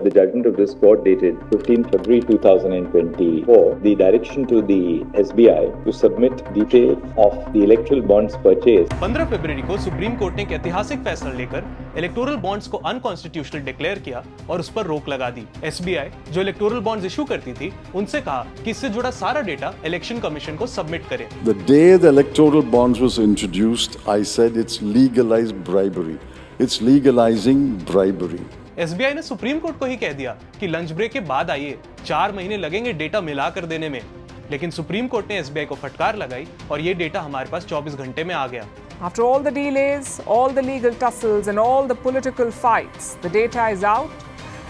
The judgment of this court dated 15 February 2024, the direction to the SBI to submit detail of the electoral bonds purchased. 15 फरवरी को supreme court ने एक ऐतिहासिक फैसला लेकर electoral bonds को unconstitutional declare किया और उस पर रोक लगा दी। एसबीआई जो इलेक्टोरल बॉन्ड्स इशू करती थी, उनसे कहा कि इससे जुड़ा सारा डेटा इलेक्शन कमीशन को सबमिट करें। The day the electoral bonds was introduced, I said it's legalized bribery. It's legalizing bribery. SBI ने सुप्रीम कोर्ट को ही कह दिया कि लंच ब्रेक के बाद आइए, 4 महीने लगेंगे डेटा मिला कर देने में। लेकिन सुप्रीम कोर्ट ने एसबीआई को फटकार लगाई और ये डेटा हमारे पास 24 घंटे में आ गया। After all the delays, all the legal tussles and all the political fights, the data is out.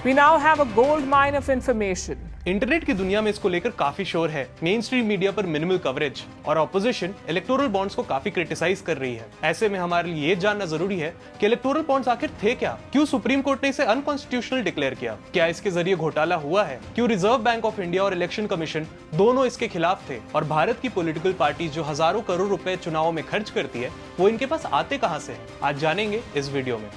We now have a gold mine of information. Internet की दुनिया में इसको लेकर काफी शोर है। मेन स्ट्रीम मीडिया पर मिनिमल कवरेज और ऑपोजिशन इलेक्टोरल बॉन्ड्स को काफी क्रिटिसाइज कर रही है। ऐसे में हमारे लिए ये जानना जरूरी है कि इलेक्टोरल बॉन्ड्स आखिर थे क्या, क्यों सुप्रीम कोर्ट ने इसे अनकॉन्स्टिट्यूशनल डिक्लेयर किया, क्या इसके जरिए घोटाला हुआ है, क्यों रिजर्व बैंक ऑफ इंडिया और इलेक्शन कमीशन दोनों इसके खिलाफ थे, और भारत की पॉलिटिकल पार्टी जो हजारों करोड़ रुपए चुनाव में खर्च करती है, वो इनके पास आते कहां से हैं? आज जानेंगे इस वीडियो में।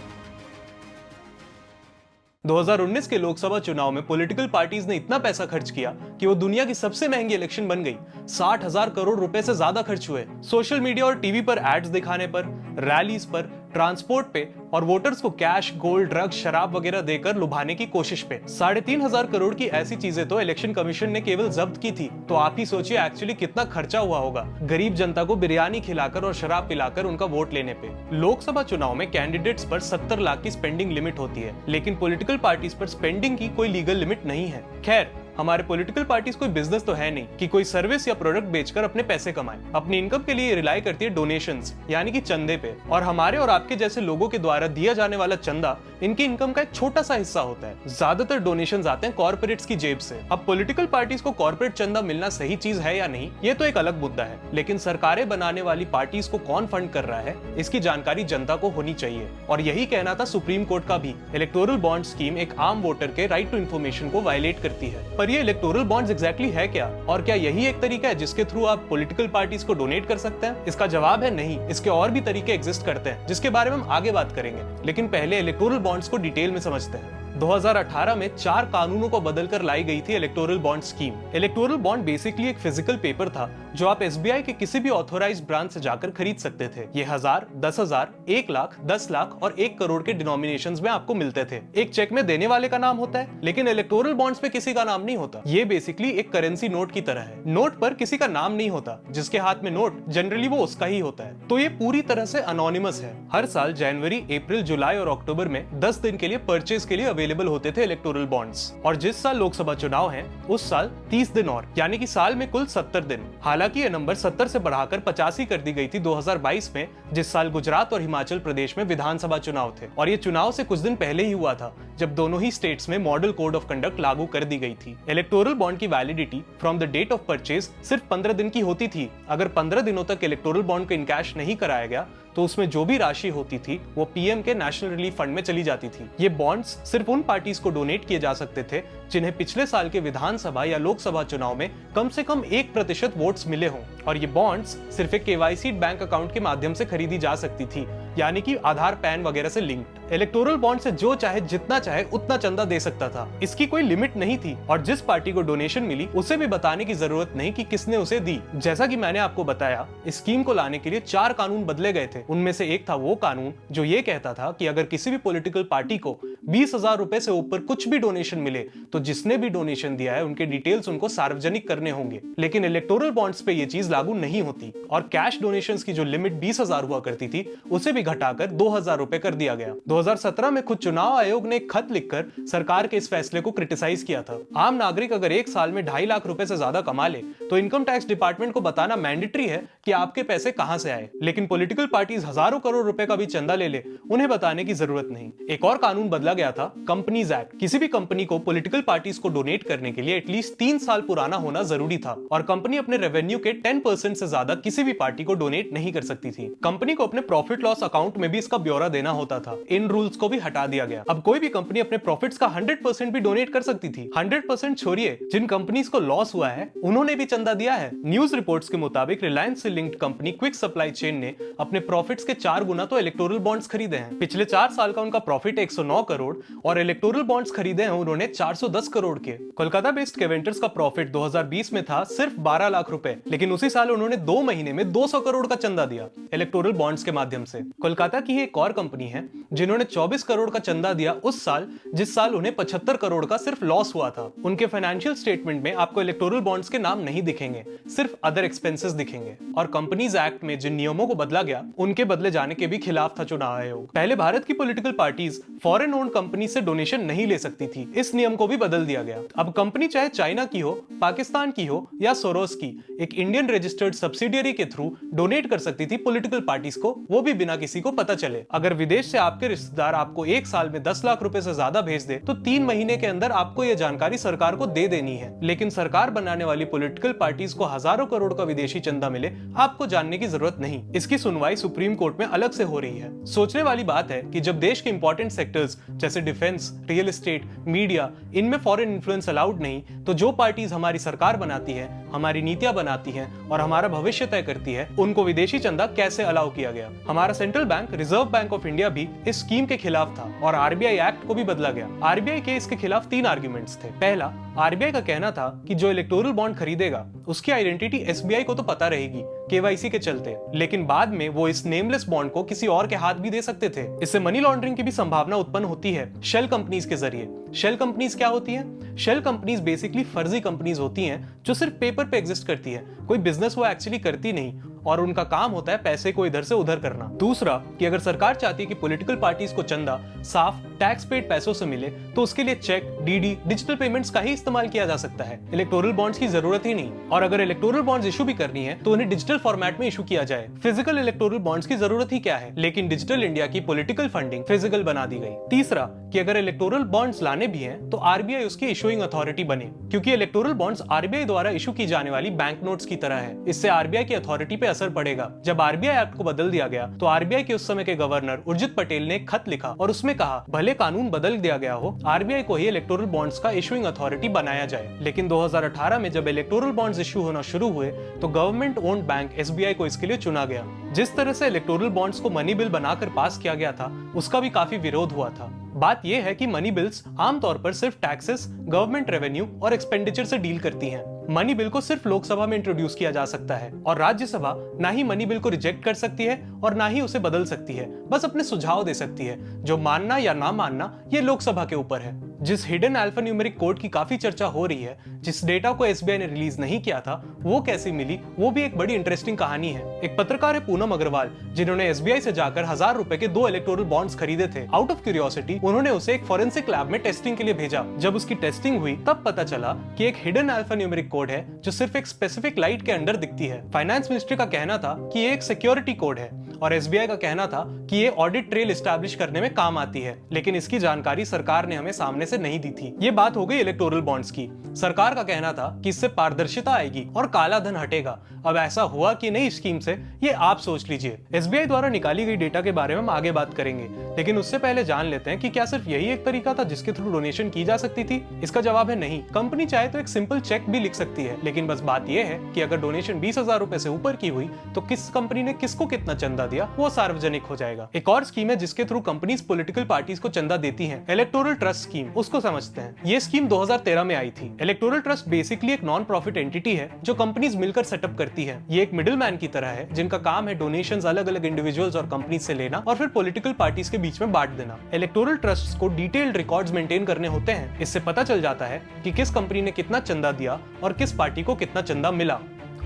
2019 के लोकसभा चुनाव में पॉलिटिकल पार्टीज ने इतना पैसा खर्च किया कि वो दुनिया की सबसे महंगी इलेक्शन बन गई। 60,000 करोड़ रुपए से ज्यादा खर्च हुए सोशल मीडिया और टीवी पर एड्स दिखाने पर, रैलीज पर, ट्रांसपोर्ट पे और वोटर्स को कैश, गोल्ड, ड्रग्स, शराब वगैरह देकर लुभाने की कोशिश पे। 3,500 करोड़ की ऐसी चीजें तो इलेक्शन कमीशन ने केवल जब्त की थी। तो आप ही सोचिए एक्चुअली कितना खर्चा हुआ होगा गरीब जनता को बिरयानी खिलाकर और शराब पिलाकर उनका वोट लेने पे। लोकसभा चुनाव में कैंडिडेट्स पर 70 लाख की स्पेंडिंग लिमिट होती है, लेकिन पॉलिटिकल पार्टीज पर स्पेंडिंग की कोई लीगल लिमिट नहीं है। खैर, हमारे पॉलिटिकल पार्टीज कोई बिजनेस तो है नहीं कि कोई सर्विस या प्रोडक्ट बेचकर अपने पैसे कमाएं। अपनी इनकम के लिए रिलाई करती है डोनेशंस यानी कि चंदे पे, और हमारे और आपके जैसे लोगों के द्वारा दिया जाने वाला चंदा इनकी इनकम का एक छोटा सा हिस्सा होता है। ज्यादातर डोनेशंस आते हैं कॉर्पोरेट्स की जेब से। अब पॉलिटिकल पार्टीज को कॉर्पोरेट चंदा मिलना सही चीज है या नहीं, ये तो एक अलग मुद्दा है, लेकिन सरकारें बनाने वाली पार्टीज को कौन फंड कर रहा है, इसकी जानकारी जनता को होनी चाहिए। और यही कहना था सुप्रीम कोर्ट का भी। इलेक्टोरल बॉन्ड स्कीम एक आम वोटर के राइट टू इन्फॉर्मेशन को वायलेट करती है। पर ये इलेक्टोरल बॉन्ड्स एग्जैक्टली है क्या, और क्या यही एक तरीका है जिसके थ्रू आप पॉलिटिकल पार्टीज को डोनेट कर सकते हैं? इसका जवाब है नहीं, इसके और भी तरीके एग्जिस्ट करते हैं जिसके बारे में हम आगे बात करेंगे। लेकिन पहले इलेक्टोरल बॉन्ड्स को डिटेल में समझते हैं। 2018 में 4 कानूनों को बदलकर लाई गई थी electoral bond scheme. Electoral bond basically एक फिजिकल पेपर था जो आप एसबीआई के किसी भी ऑथोराइज्ड ब्रांच से जाकर खरीद सकते थे। ये 1000, 10,000, 1 लाख, 10 लाख और 1 करोड़ के डिनोमिनेशंस में आपको मिलते थे। एक चेक में देने वाले का नाम होता है, लेकिन इलेक्टोरल बॉन्ड्स में किसी का नाम नहीं होता। ये बेसिकली एक करेंसी नोट की तरह है। नोट पर किसी का नाम नहीं होता, जिसके हाथ में नोट जनरली वो उसका ही होता है। तो ये पूरी तरह से अनोनिमस है। हर साल जनवरी, अप्रैल, जुलाई और अक्टूबर में 10 दिन के लिए परचेज के लिए अवेलेबल होते थे इलेक्टोरल बॉन्ड्स। और जिस साल लोकसभा चुनाव है उस साल 30 दिन और, यानी कि साल में कुल 70 दिन। हालांकि ये नंबर 70 से बढ़ाकर 85 कर दी गई थी 2022 में, जिस साल गुजरात और हिमाचल प्रदेश में विधानसभा चुनाव थे। और ये चुनाव से कुछ दिन पहले ही हुआ था जब दोनों ही स्टेट्स में मॉडल कोड ऑफ कंडक्ट लागू कर दी गई थी। इलेक्टोरल बॉन्ड की validity from the date of purchase सिर्फ 15 दिन की होती थी। अगर 15 दिनों तक इलेक्टोरल बॉन्ड को इनकैश नहीं कराया गया तो उसमें जो भी राशि होती थी वो पीएम के नेशनल रिलीफ फंड में चली जाती थी। ये बॉन्ड्स सिर्फ उन पार्टीज को डोनेट किए जा सकते थे जिन्हें पिछले साल के विधानसभा या लोकसभा चुनाव में कम से कम 1% वोट्स मिले हों, और ये बॉन्ड्स सिर्फ एक केवाईसी बैंक अकाउंट के माध्यम से खरीदी जा सकती थी, यानी कि आधार, पैन वगैरह से लिंक्ड। इलेक्टोरल बॉन्ड से जो चाहे जितना चाहे उतना चंदा दे सकता था, इसकी कोई लिमिट नहीं थी। और जिस पार्टी को डोनेशन मिली उसे भी बताने की जरूरत नहीं कि किसने उसे दी। जैसा कि मैंने आपको बताया, इस स्कीम को लाने के लिए 4 कानून बदले गए थे। उनमें से एक था वो कानून जो ये कहता था कि अगर किसी भी पॉलिटिकल पार्टी को 20,000 रुपए से ऊपर कुछ भी डोनेशन मिले तो जिसने भी डोनेशन दिया है उनके डिटेल्स उनको सार्वजनिक करने होंगे। लेकिन इलेक्टोरल बॉन्ड्स पे ये चीज लागू नहीं होती, और कैश डोनेशंस की जो लिमिट 20,000 हुआ करती थी उसे भी घटाकर 2,000 रुपए कर दिया गया। 2017 में खुद चुनाव आयोग ने एक खत लिखकर सरकार के इस फैसले को क्रिटिसाइज किया था। आम नागरिक अगर एक साल में 2.5 लाख रुपए से ज्यादा कमा ले तो इनकम टैक्स डिपार्टमेंट को बताना मैंडेटरी है कि आपके पैसे कहां से आए। लेकिन पॉलिटिकल पार्टीज हजारों करोड़ रुपए का भी चंदा ले ले, उन्हें बताने की जरूरत नहीं। एक और कानून बदला गया था, कंपनीज एक्ट। किसी भी कंपनी को पॉलिटिकल पार्टीज को डोनेट करने के लिए एटलीस्ट 3 साल पुराना होना जरूरी था, और कंपनी अपने रेवेन्यू के 10% से ज्यादा किसी भी पार्टी को डोनेट नहीं कर सकती थी। कंपनी को अपने प्रॉफिट लॉस अकाउंट में भी इसका ब्यौरा देना होता था। इन रूल्स को भी हटा दिया गया। अब कोई भी कंपनी अपने प्रॉफिट्स का 100% भी डोनेट कर सकती थी। 100% छोड़िए, जिन कंपनीज को लॉस हुआ है उन्होंने भी चंदा दिया है। न्यूज रिपोर्ट्स के मुताबिक रिलायंस से linked company quick supply chain ने अपने प्रॉफिट्स के 4 गुना तो इलेक्टोरल बॉन्ड्स खरीदे हैं। पिछले 4 साल का उनका प्रॉफिट 109 करोड़ और इलेक्टोरल बॉन्ड्स खरीदे हैं उन्होंने 410 करोड़ के। कोलकाता बेस्ड केवेंटर्स का प्रॉफिट 2020 में था सिर्फ 12 लाख रुपए, लेकिन उसी साल उन्होंने 2 महीने में 200 करोड़ का चंदा दिया इलेक्टोरल बॉन्ड्स के माध्यम से। कोलकाता की एक और कंपनी है जिन्होंने 24 करोड़ का चंदा दिया उस साल जिस साल उन्हें 75 करोड़ का सिर्फ लॉस हुआ था। उनके फाइनेंशियल स्टेटमेंट में आपको इलेक्टोरल बॉन्ड्स के नाम नहीं दिखेंगे, सिर्फ अदर एक्सपेंसेस दिखेंगे। और कंपनीज एक्ट में जिन नियमों को बदला गया उनके बदले जाने के भी खिलाफ था चुनाव आयोग। पहले भारत की political parties foreign owned company से डोनेशन नहीं ले सकती थी, इस नियम को भी बदल दिया गया। अब कंपनी चाहे चाइना की हो, पाकिस्तान की हो या सोरोस की, एक इंडियन रजिस्टर्ड सब्सिडियरी के थ्रू डोनेट कर सकती थी पॉलिटिकल पार्टीज को, वो भी बिना किसी को पता चले। अगर विदेश से आपके रिश्तेदार आपको एक साल में 10 लाख रुपए से ज्यादा भेज दे तो 3 महीने के अंदर आपको यह जानकारी सरकार को दे देनी है। लेकिन सरकार बनाने वाली पॉलिटिकल पार्टीज को हजारों करोड़ का विदेशी चंदा मिले, आपको जानने की जरूरत नहीं। इसकी सुनवाई सुप्रीम कोर्ट में अलग से हो रही है। सोचने वाली बात है कि जब देश के इंपॉर्टेंट सेक्टर्स जैसे डिफेंस, रियल एस्टेट, मीडिया, इनमें फॉरेन इन्फ्लुएंस अलाउड नहीं, तो जो पार्टीज हमारी सरकार बनाती है, हमारी नीतियां बनाती हैं और हमारा भविष्य तय करती है, उनको विदेशी चंदा कैसे अलाउ किया गया। हमारा central bank reserve bank of India भी इस स्कीम के खिलाफ था और आरबीआई एक्ट को भी बदला गया। आरबीआई के इसके खिलाफ 3 आर्ग्यूमेंट्स थे। पहला, आरबीआई का कहना था कि जो इलेक्टोरल बॉन्ड खरीदेगा उसकी आइडेंटिटी एसबीआई को तो पता रहेगी केवाईसी के चलते, लेकिन बाद में वो इस नेमलेस बॉन्ड को किसी और के हाथ भी दे सकते थे। इससे मनी लॉन्ड्रिंग की भी संभावना उत्पन्न होती है शेल कंपनीज के जरिए। शेल कंपनीज क्या होती हैं? शेल कंपनीज बेसिकली फर्जी कंपनीज होती हैं जो सिर्फ पेपर पे एग्जिस्ट करती है, कोई बिजनेस वो एक्चुअली करती नहीं और उनका काम होता है पैसे को इधर से उधर करना। दूसरा, कि अगर सरकार चाहती है कि पॉलिटिकल पार्टीज को चंदा साफ टैक्स पेड पैसों से मिले तो उसके लिए चेक, डीडी, डिजिटल पेमेंट्स का ही इस्तेमाल किया जा सकता है, इलेक्टोरल बॉन्ड्स की जरूरत ही नहीं। और अगर इलेक्टोरल बॉन्ड्स इशू भी करनी है तो उन्हें डिजिटल फॉर्मेट में इशू किया जाए। फिजिकल इलेक्टोरल बॉन्ड्स की जरूरत ही क्या है, लेकिन डिजिटल इंडिया की पॉलिटिकल फंडिंग फिजिकल बना दी गई। तीसरा, कि अगर इलेक्टोरल बॉन्ड्स लाने भी हैं तो आरबीआई उसकी इशूइंग अथॉरिटी बने, क्योंकि इलेक्टोरल बॉन्ड्स आरबीआई द्वारा इशू की जाने वाली बैंक नोट्स की तरह है। इससे आरबीआई की अथॉरिटी पे असर पड़ेगा। जब आरबीआई एक्ट को बदल दिया गया तो आरबीआई के उस समय के गवर्नर उर्जित पटेल ने एक खत लिखा और उसमें कहा भले कानून बदल दिया गया हो, आरबीआई को ही इलेक्टोरल बॉन्ड्स का इशूइंग अथॉरिटी बनाया जाए। लेकिन 2018 में जब इलेक्टोरल बॉन्ड्स इशू होना शुरू हुए तो गवर्नमेंट ओन्ड बैंक एसबीआई को इसके लिए चुना गया। जिस तरह से इलेक्टोरल बॉन्ड्स को मनी बिल बनाकर पास किया गया था उसका भी काफी विरोध हुआ था। बात यह है कि मनी बिल्स आमतौर पर सिर्फ टैक्सेस, गवर्नमेंट रेवेन्यू और एक्सपेंडिचर से डील करती हैं। मनी बिल को सिर्फ लोकसभा में इंट्रोड्यूस किया जा सकता है और राज्यसभा ना ही मनी बिल को रिजेक्ट कर सकती है और ना ही उसे बदल सकती है, बस अपने सुझाव दे सकती है। जो मानना या ना मानना ये लोकसभा के ऊपर है। जिस हिडन अल्फान्यूमेरिक कोड की काफी चर्चा हो रही है, जिस डेटा को एसबीआई ने रिलीज नहीं किया था, वो कैसे मिली, वो भी एक बड़ी इंटरेस्टिंग कहानी है। एक पत्रकार है पूनम अग्रवाल, जिन्होंने एसबीआई से जाकर 1000 रुपए के 2 इलेक्टोरल बॉन्ड्स खरीदे थे। आउट ऑफ क्यूरियोसिटी उन्होंने उसे एक फॉरेंसिक लैब में टेस्टिंग के लिए भेजा। जब उसकी टेस्टिंग हुई तब पता चला कि एक हिडन अल्फान्यूमेरिक कोड है जो सिर्फ एक स्पेसिफिक लाइट के अंदर दिखती है। फाइनेंस मिनिस्ट्री का कहना था कि ये एक सिक्योरिटी कोड है और एसबीआई का कहना था कि ये ऑडिट ट्रेल एस्टैब्लिश करने में काम आती है, लेकिन इसकी जानकारी सरकार ने हमें सामने से नहीं दी थी। ये बात हो गई इलेक्टोरल बॉन्ड्स की। सरकार का कहना था कि इससे पारदर्शिता आएगी और काला धन हटेगा। अब ऐसा हुआ कि नहीं स्कीम से, ये आप सोच लीजिए। एसबीआई द्वारा निकाली गई डेटा के बारे में हम आगे बात करेंगे, लेकिन उससे पहले जान लेते हैं कि क्या सिर्फ यही एक तरीका था जिसके थ्रू डोनेशन की जा सकती थी। इसका जवाब है नहीं। कंपनी चाहे तो एक सिंपल चेक भी लिख सकती है, लेकिन बस बात यह है कि अगर डोनेशन 20,000 रुपए से ऊपर की हुई तो किस कंपनी ने किसको कितना चंदा दिया वो सार्वजनिक हो जाएगा। एक और स्कीम है जिसके थ्रू कंपनीज पॉलिटिकल पार्टीज को चंदा देती हैं, इलेक्टोरल ट्रस्ट स्कीम। उसको समझते हैं। ये स्कीम 2013 में आई थी। इलेक्टोरल ट्रस्ट बेसिकली एक नॉन प्रॉफिट एंटिटी है जो कंपनीज मिलकर सेटअप करती है। ये एक मिडिल मैन की तरह है जिनका काम है डोनेशंस अलग अलग इंडिविजुअल्स और कंपनीज से लेना और फिर पॉलिटिकल पार्टीज के बीच में बांट देना। इलेक्टोरल ट्रस्ट को डिटेल्ड रिकॉर्ड्स मेंटेन करने होते हैं। इससे पता चल जाता है कि किस कंपनी ने कितना चंदा दिया और किस पार्टी को कितना चंदा मिला।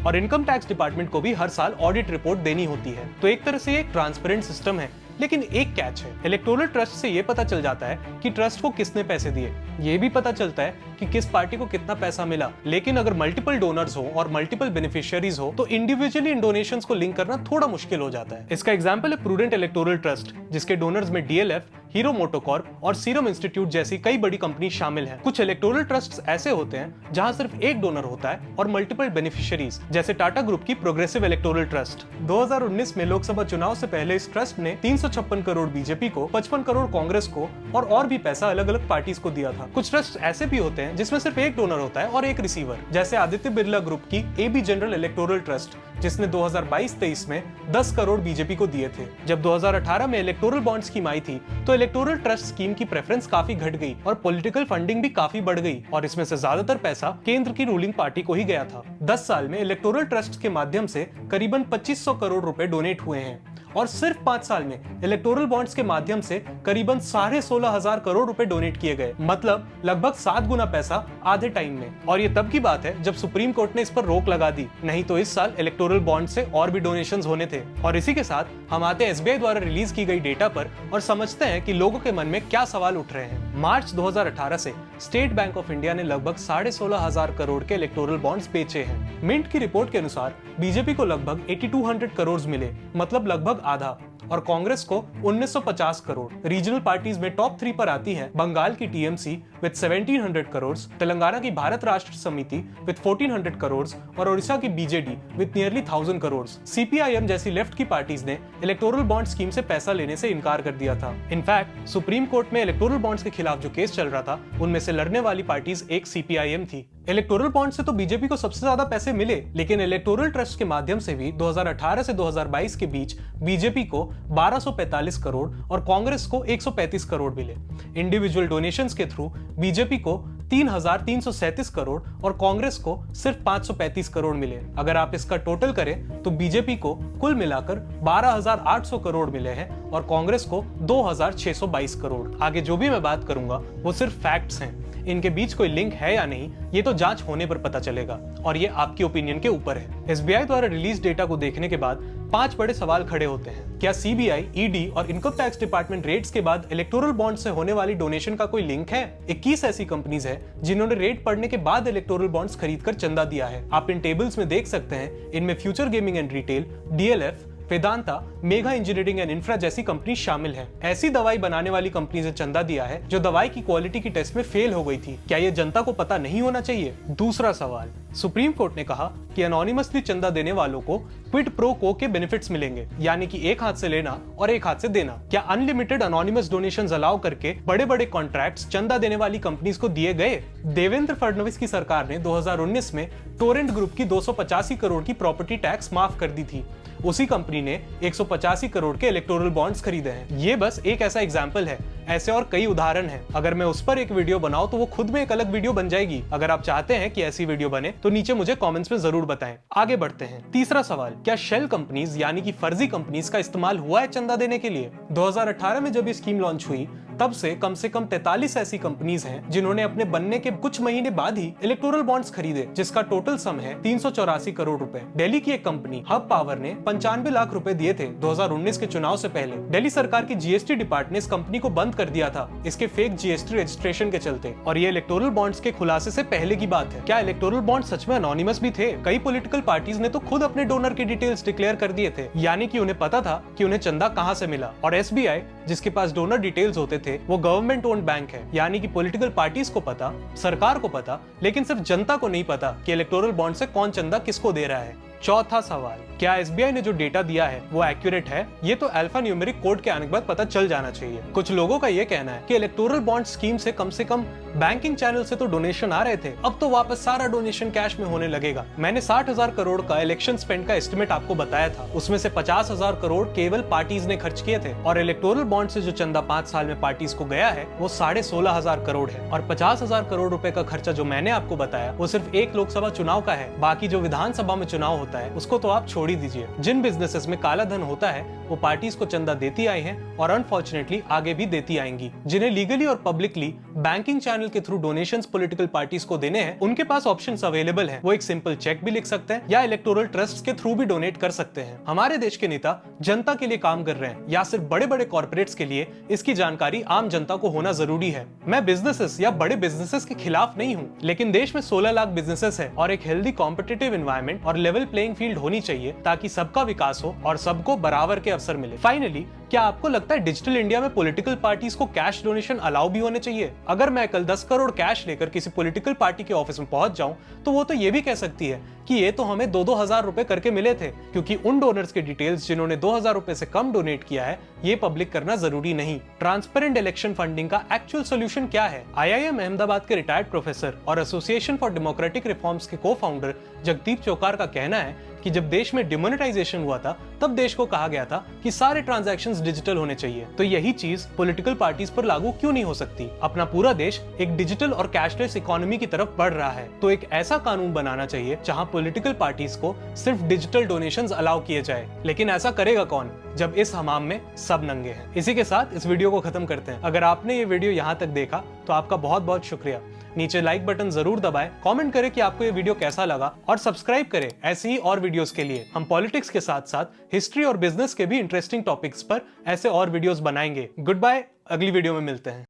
और इनकम टैक्स डिपार्टमेंट को भी हर साल ऑडिट रिपोर्ट देनी होती है। तो एक तरह से ये एक ट्रांसपेरेंट सिस्टम है, लेकिन एक कैच है। इलेक्टोरल ट्रस्ट से ये पता चल जाता है कि ट्रस्ट को किसने पैसे दिए, ये भी पता चलता है कि किस पार्टी को कितना पैसा मिला। लेकिन अगर मल्टीपल डोनर्स हो और मल्टीपल बेनिफिशियरीज हो तो इंडिविजुअली इन डोनेशंस को लिंक करना थोड़ा मुश्किल हो जाता है। इसका एग्जांपल है प्रूडेंट इलेक्टोरल ट्रस्ट, जिसके डोनर्स में डीएलएफ हीरो मोटोकॉर्प और सीरम इंस्टीट्यूट जैसी कई बड़ी कंपनी शामिल हैं। कुछ इलेक्टोरल ट्रस्ट ऐसे होते हैं जहां सिर्फ एक डोनर होता है और मल्टीपल बेनिफिशियरीज, जैसे टाटा ग्रुप की प्रोग्रेसिव इलेक्टोरल ट्रस्ट। 2019 में लोकसभा चुनाव से पहले इस ट्रस्ट ने 356 करोड़ बीजेपी को, 55 करोड़ कांग्रेस को और भी पैसा अलग अलग पार्टीज को दिया था। कुछ ट्रस्ट ऐसे भी होते हैं जिसमें सिर्फ एक डोनर होता है और एक रिसीवर, जैसे आदित्य बिरला ग्रुप की एबी जनरल इलेक्टोरल ट्रस्ट, जिसने 2022-23 में 10 करोड़ बीजेपी को दिए थे। जब 2018 में इलेक्टोरल बॉन्ड स्कीम आई थी तो इलेक्टोरल ट्रस्ट स्कीम की प्रेफरेंस काफी घट गई और पॉलिटिकल फंडिंग भी काफी बढ़ गई और इसमें से ज्यादातर पैसा केंद्र की रूलिंग पार्टी को ही गया था। 10 साल में इलेक्टोरल ट्रस्ट के माध्यम से करीबन 2500 करोड़ रुपए डोनेट हुए हैं और सिर्फ 5 साल में इलेक्टोरल बॉन्ड्स के माध्यम से करीबन 16,500 करोड़ रुपए डोनेट किए गए, मतलब लगभग 7 गुना पैसा आधे टाइम में। और ये तब की बात है जब सुप्रीम कोर्ट ने इस पर रोक लगा दी, नहीं तो इस साल इलेक्टोरल बॉन्ड से और भी डोनेशंस होने थे। और इसी के साथ हम आते हैं एसबीआई द्वारा रिलीज की गई डेटा पर और समझते हैं कि लोगों के मन में क्या सवाल उठ रहे हैं। मार्च 2018 से स्टेट बैंक ऑफ इंडिया ने लगभग 16,500 करोड़ के इलेक्टोरल बॉन्ड्स बेचे हैं। मिंट की रिपोर्ट के अनुसार बीजेपी को लगभग 8200 करोड़ मिले, मतलब लगभग आधा, और कांग्रेस को 1950 करोड़। रीजनल पार्टीज में टॉप 3 पर आती है बंगाल की टीएमसी विद 1700 करोड़, तेलंगाना की भारत राष्ट्र समिति विद 1400 करोड़ और ओडिशा की BJD with nearly 1000 crore. CPIM जैसी लेफ्ट की पार्टीज ने इलेक्टोरल बॉन्ड स्कीम से पैसा लेने से इनकार कर दिया था। इनफैक्ट सुप्रीम कोर्ट में इलेक्टोरल बॉन्ड्स के खिलाफ जो केस चल रहा था उनमें से लड़ने वाली पार्टीज एक सीपीआईएम थी। इलेक्टोरल बॉन्ड से तो बीजेपी को सबसे ज्यादा पैसे मिले, लेकिन इलेक्टोरल ट्रस्ट के माध्यम से भी 2018 से 2022 के बीच बीजेपी को 1245 करोड़ और कांग्रेस को 135 करोड़ मिले। इंडिविजुअल डोनेशंस के थ्रू बीजेपी को 3,337 करोड़ और कांग्रेस को सिर्फ 535 करोड़ मिले। अगर आप इसका टोटल करें तो बीजेपी को कुल मिलाकर 12,800 करोड़ मिले हैं और कांग्रेस को 2,622 करोड़। आगे जो भी मैं बात करूंगा वो सिर्फ फैक्ट्स हैं, इनके बीच कोई लिंक है या नहीं ये तो जांच होने पर पता चलेगा और ये आपकी ओपिनियन के ऊपर है। एसबीआई द्वारा रिलीज डेटा को देखने के बाद 5 बड़े सवाल खड़े होते हैं। क्या सीबीआई, ईडी और इनकम टैक्स डिपार्टमेंट रेड्स के बाद इलेक्टोरल बॉन्ड से होने वाली डोनेशन का कोई लिंक है? 21 ऐसी कंपनीज है जिन्होंने रेड पड़ने के बाद इलेक्टोरल बॉन्ड्स खरीदकर चंदा दिया है। आप इन टेबल्स में देख सकते हैं, इनमें future gaming and retail, DLF, Vedanta, mega engineering and infra जैसी कंपनी शामिल है। ऐसी दवाई बनाने वाली कंपनी से चंदा दिया है जो दवाई की क्वालिटी की टेस्ट में फेल हो गई थी। क्या ये जनता को पता नहीं होना चाहिए? दूसरा सवाल, सुप्रीम कोर्ट ने कहा कि एनोनिमसली चंदा देने वालों को क्विड प्रो को के बेनिफिट्स मिलेंगे, यानी कि एक हाथ से लेना और एक हाथ से देना। क्या अनलिमिटेड एनोनिमस डोनेशंस अलाउ करके बड़े बड़े कॉन्ट्रैक्ट्स चंदा देने वाली कंपनीज को दिए गए? देवेंद्र फडणवीस की सरकार ने 2019 में टोरेंट ग्रुप की 285 करोड़ की प्रॉपर्टी टैक्स माफ कर दी थी। उसी कंपनी ने 185 करोड़ के इलेक्टोरल बॉन्ड्स खरीदे हैं। ये बस एक ऐसा एग्जाम्पल है, ऐसे और कई उदाहरण हैं। अगर मैं उस पर एक वीडियो बनाऊं तो वो खुद में एक अलग वीडियो बन जाएगी। अगर आप चाहते हैं कि ऐसी वीडियो बने तो नीचे मुझे कमेंट्स में जरूर बताएं। आगे बढ़ते हैं। तीसरा सवाल, क्या शेल कंपनीज यानी कि फर्जी कंपनीज का इस्तेमाल हुआ है चंदा देने के लिए? 2018 में जब ये स्कीम लॉन्च हुई तब से कम 43 ऐसी कंपनीज हैं जिन्होंने अपने बनने के कुछ महीने बाद ही इलेक्टोरल बॉन्ड्स खरीदे, जिसका टोटल सम है 384 करोड़ रुपए। दिल्ली की एक कंपनी हब पावर ने 95 लाख रुपए दिए थे 2019 के चुनाव से पहले। दिल्ली सरकार की जीएसटी डिपार्टमेंट ने इस कंपनी को बंद कर दिया था इसके फेक जीएसटी रजिस्ट्रेशन के चलते, और ये इलेक्टोरल बॉन्ड्स के खुलासे से पहले की बात है। क्या इलेक्टोरल बॉन्ड सच में एनोनिमस भी थे? कई पॉलिटिकल पार्टीज ने तो खुद अपने डोनर की डिटेल्स डिक्लेयर कर दिए थे, यानी कि उन्हें पता था कि उन्हें चंदा कहां से मिला। और एसबीआई, जिसके पास डोनर डिटेल्स होते थे, वो गवर्नमेंट ओन्ड बैंक है, यानी कि पॉलिटिकल पार्टीज को पता, सरकार को पता, लेकिन सिर्फ जनता को नहीं पता कि इलेक्टोरल बॉन्ड से कौन चंदा किसको दे रहा है। चौथा सवाल, क्या एसबीआई ने जो डेटा दिया है वो एक्यूरेट है? ये तो अल्फा न्यूमेरिक कोड के आने के बाद पता चल जाना चाहिए। कुछ लोगों का ये कहना है कि इलेक्टोरल बॉन्ड स्कीम से कम बैंकिंग चैनल से तो डोनेशन आ रहे थे, अब तो वापस सारा डोनेशन कैश में होने लगेगा। मैंने 60,000 करोड़ का इलेक्शन स्पेंड का एस्टिमेट आपको बताया था, उसमें से 50,000 करोड़ केवल पार्टीज ने खर्च किए थे, और इलेक्टोरल बॉन्ड से जो चंदा 5 साल में पार्टीज को गया है वो 16,500 करोड़ है। और 50,000 करोड़ रुपए का खर्चा जो मैंने आपको बताया वो सिर्फ एक लोकसभा चुनाव का है, बाकी जो विधानसभा में चुनाव होता है उसको तो आप छोड़ ही दीजिए। जिन बिजनेसेस में काला धन होता है वो पार्टीज को चंदा देती आई हैं और अनफॉर्चुनेटली आगे भी देती आएंगी। जिन्हें लीगली और पब्लिकली बैंकिंग चैनल के थ्रू डोनेशंस पॉलिटिकल पार्टीज को देने हैं, उनके पास ऑप्शंस अवेलेबल हैं। वो एक सिंपल चेक भी लिख सकते हैं या इलेक्टोरल ट्रस्ट के थ्रू भी डोनेट कर सकते हैं। हमारे देश के नेता जनता के लिए काम कर रहे हैं या सिर्फ बड़े बड़े कॉर्पोरेट्स के लिए, इसकी जानकारी आम जनता को होना जरूरी है। मैं बिजनेसेस या बड़े बिजनेसेस के खिलाफ नहीं हूँ, लेकिन देश में 16 लाख बिजनेसेस है और एक हेल्दी कॉम्पिटिटिव एनवायरनमेंट और लेवल प्लेइंग फील्ड होनी चाहिए ताकि सबका विकास हो और सबको बराबर के अवसर मिले। फाइनली क्या आपको लगता है डिजिटल इंडिया में पॉलिटिकल पार्टीज को कैश डोनेशन अलाउ भी होने चाहिए? अगर मैं कल 10 करोड़ कैश लेकर किसी पॉलिटिकल पार्टी के ऑफिस में पहुंच जाऊं तो वो तो ये भी कह सकती है कि ये तो हमें 2-2 हजार रुपए करके मिले थे, क्योंकि उन डोनर्स के डिटेल्स जिन्होंने 2,000 रुपए से कम डोनेट किया है ये पब्लिक करना जरूरी नहीं। ट्रांसपेरेंट इलेक्शन फंडिंग का एक्चुअल सोल्यूशन क्या है? IIM अहमदाबाद के रिटायर्ड प्रोफेसर और एसोसिएशन फॉर डेमोक्रेटिक रिफॉर्म्स के को-फाउंडर जगदीप चौकार का कहना है कि जब देश में डिमोनेटाइजेशन हुआ था तब देश को कहा गया था कि सारे ट्रांजैक्शंस डिजिटल होने चाहिए। तो यही चीज पॉलिटिकल पार्टीज पर लागू क्यों नहीं हो सकती? अपना पूरा देश एक डिजिटल और कैशलेस इकोनॉमी की तरफ बढ़ रहा है, तो एक ऐसा कानून बनाना चाहिए जहां पॉलिटिकल पार्टीज को सिर्फ डिजिटल डोनेशंस अलाउ किए जाए। लेकिन ऐसा करेगा कौन जब इस हमाम में सब नंगे हैं? इसी के साथ इस वीडियो को खत्म करते हैं। अगर आपने ये वीडियो यहाँ तक देखा तो आपका बहुत बहुत शुक्रिया। नीचे लाइक बटन जरूर दबाएं, कमेंट करें कि आपको ये वीडियो कैसा लगा और सब्सक्राइब करें ऐसी ही और वीडियोस के लिए। हम पॉलिटिक्स के साथ साथ हिस्ट्री और बिजनेस के भी इंटरेस्टिंग टॉपिक्स पर ऐसे और वीडियोस बनाएंगे। गुड बाय, अगली वीडियो में मिलते हैं।